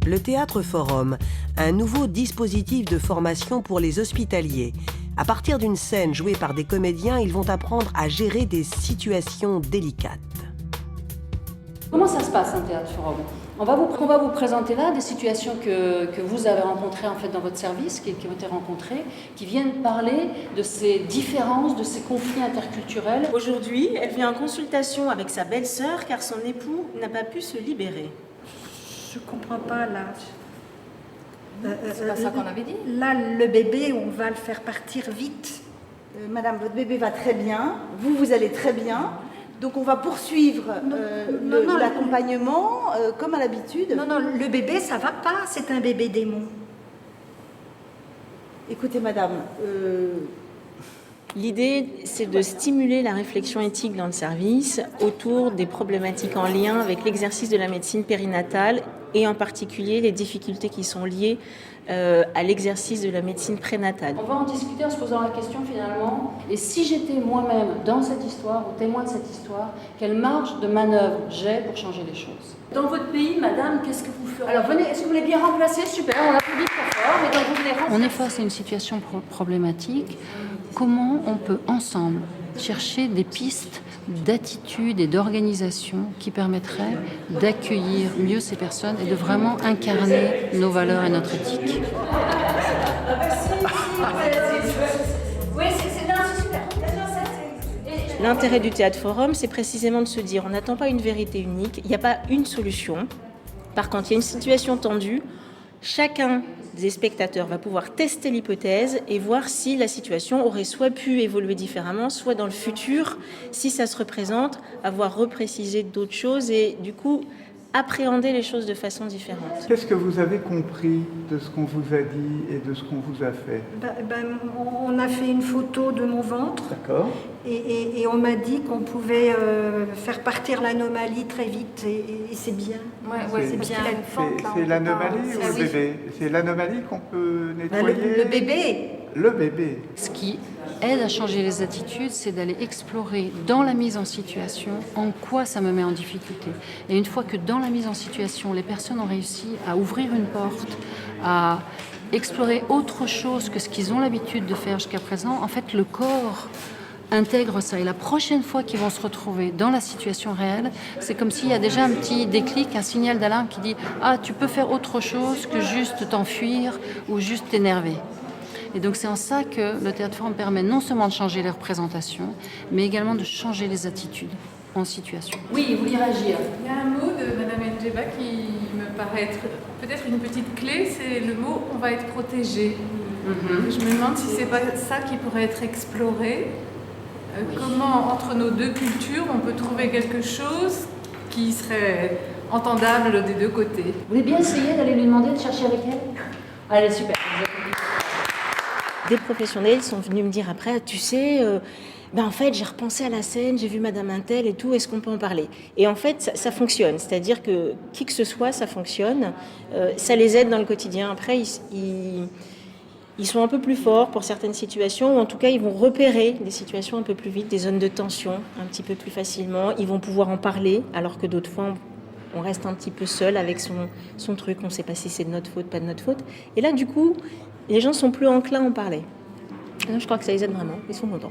Le Théâtre Forum, un nouveau dispositif de formation pour les hospitaliers. À partir d'une scène jouée par des comédiens, ils vont apprendre à gérer des situations délicates. Comment ça se passe un Théâtre Forum ? On va vous présenter là des situations que vous avez rencontrées en fait dans votre service, qui ont été rencontrées, qui viennent parler de ces différences, de ces conflits interculturels. Aujourd'hui, elle vient en consultation avec sa belle-sœur car son époux n'a pas pu se libérer. Je comprends pas là. C'est pas ça qu'on avait dit ? Là, le bébé, on va le faire partir vite. Madame, votre bébé va très bien, vous allez très bien. Donc on va poursuivre l'accompagnement comme à l'habitude. Non, le bébé, ça va pas, c'est un bébé démon. Écoutez, madame... L'idée, c'est de stimuler la réflexion éthique dans le service autour des problématiques en lien avec l'exercice de la médecine périnatale et en particulier les difficultés qui sont liées à l'exercice de la médecine prénatale. On va en discuter en se posant la question finalement, et si j'étais moi-même dans cette histoire, ou témoin de cette histoire, quelle marge de manœuvre j'ai pour changer les choses ? Dans votre pays, madame, qu'est-ce que vous ferez ? Alors venez, est-ce que vous voulez bien remplacer ? Super, on l'applaudit très fort, mais donc vous venez remplacer. On est face à une situation problématique. Comment on peut ensemble chercher des pistes d'attitude et d'organisation qui permettraient d'accueillir mieux ces personnes et de vraiment incarner nos valeurs et notre éthique. L'intérêt du Théâtre Forum, c'est précisément de se dire on n'attend pas une vérité unique, il n'y a pas une solution. Par contre, il y a une situation tendue, chacun des spectateurs va pouvoir tester l'hypothèse et voir si la situation aurait soit pu évoluer différemment, soit dans le futur, si ça se représente, avoir reprécisé d'autres choses et du coup appréhender les choses de façon différente. Qu'est-ce que vous avez compris de ce qu'on vous a dit et de ce qu'on vous a fait ? On a fait une photo de mon ventre. D'accord. Et on m'a dit qu'on pouvait faire partir l'anomalie très vite et c'est bien. Ouais, c'est bien. C'est l'anomalie ou le bébé ? C'est l'anomalie qu'on peut nettoyer ? Le bébé. Le bébé. Ce qui aide à changer les attitudes, c'est d'aller explorer dans la mise en situation en quoi ça me met en difficulté. Et une fois que dans la mise en situation, les personnes ont réussi à ouvrir une porte, à explorer autre chose que ce qu'ils ont l'habitude de faire jusqu'à présent, en fait, le corps intègre ça. Et la prochaine fois qu'ils vont se retrouver dans la situation réelle, c'est comme s'il y a déjà un petit déclic, un signal d'alarme qui dit « Ah, tu peux faire autre chose que juste t'enfuir ou juste t'énerver ». Et donc c'est en ça que le Théâtre Forum permet non seulement de changer les représentations, mais également de changer les attitudes en situation. Oui, vous vouliez réagir. Il y a un mot de Madame Ndjeba qui me paraît être peut-être une petite clé, c'est le mot « on va être protégé ». Je me demande si c'est pas ça qui pourrait être exploré. Comment, entre nos deux cultures, on peut trouver quelque chose qui serait entendable des deux côtés. Vous voulez bien essayer d'aller lui demander de chercher avec elle ? Allez, super. Des professionnels sont venus me dire après, tu sais, en fait j'ai repensé à la scène, j'ai vu Madame Intel et tout, est-ce qu'on peut en parler ? Et en fait ça fonctionne, c'est-à-dire que qui que ce soit, ça fonctionne, ça les aide dans le quotidien. Après ils sont un peu plus forts pour certaines situations, ou en tout cas ils vont repérer des situations un peu plus vite, des zones de tension un petit peu plus facilement, ils vont pouvoir en parler, alors que d'autres fois on reste un petit peu seul avec son truc, on ne sait pas si c'est de notre faute, pas de notre faute. Et là du coup, les gens sont plus enclins à en parler. Donc, je crois que ça les aide vraiment, ils sont contents.